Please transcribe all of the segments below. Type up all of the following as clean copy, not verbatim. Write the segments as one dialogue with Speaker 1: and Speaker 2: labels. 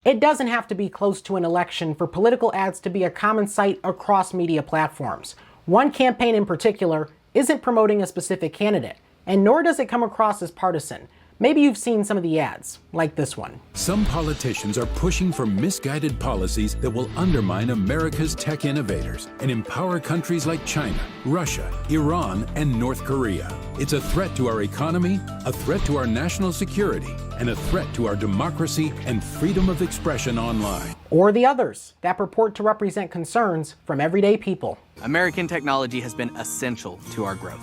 Speaker 1: It doesn't have to be close to an election for political ads to be a common sight across media platforms. One campaign in particular isn't promoting a specific candidate, and nor does it come across as partisan. Maybe you've seen some of the ads, like this one.
Speaker 2: Some politicians are pushing for misguided policies that will undermine America's tech innovators and empower countries like China, Russia, Iran, and North Korea. It's a threat to our economy, a threat to our national security, and a threat to our democracy and freedom of expression online.
Speaker 1: Or the others that purport to represent concerns from everyday people.
Speaker 3: American technology has been essential to our growth.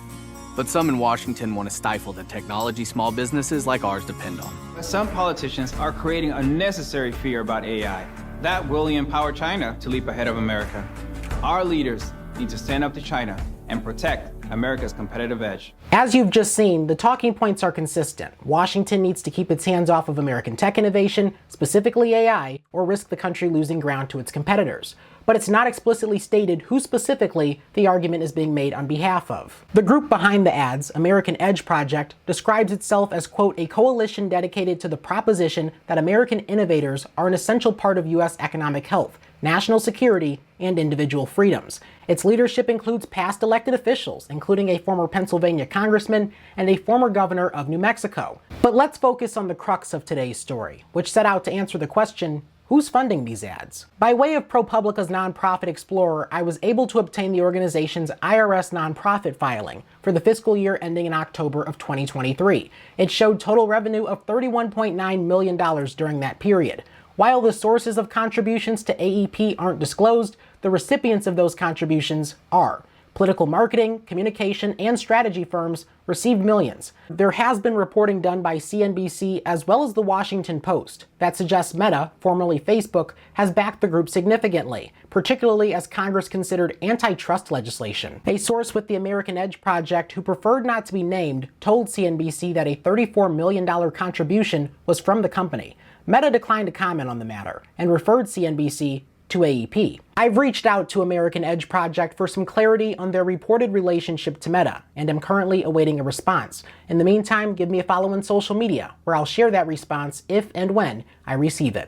Speaker 3: But some in Washington want to stifle the technology small businesses like ours depend on.
Speaker 4: Some politicians are creating unnecessary fear about AI. That will empower China to leap ahead of America. Our leaders need to stand up to China and protect America's competitive edge.
Speaker 1: As you've just seen, the talking points are consistent. Washington needs to keep its hands off of American tech innovation, specifically AI, or risk the country losing ground to its competitors. But it's not explicitly stated who specifically the argument is being made on behalf of. The group behind the ads, American Edge Project, describes itself as, quote, a coalition dedicated to the proposition that American innovators are an essential part of U.S. economic health, national security, and individual freedoms. Its leadership includes past elected officials, including a former Pennsylvania congressman and a former governor of New Mexico. But let's focus on the crux of today's story, which set out to answer the question, who's funding these ads? By way of ProPublica's nonprofit explorer, I was able to obtain the organization's IRS nonprofit filing for the fiscal year ending in October of 2023. It showed total revenue of $31.9 million during that period. While the sources of contributions to AEP aren't disclosed, the recipients of those contributions are. Political marketing, communication, and strategy firms received millions. There has been reporting done by CNBC as well as the Washington Post that suggests Meta, formerly Facebook, has backed the group significantly, particularly as Congress considered antitrust legislation. A source with the American Edge Project who preferred not to be named told CNBC that a $34 million contribution was from the company. Meta declined to comment on the matter and referred CNBC to AEP. I've reached out to American Edge Project for some clarity on their reported relationship to Meta, and am currently awaiting a response. In the meantime, give me a follow on social media, where I'll share that response if and when I receive it.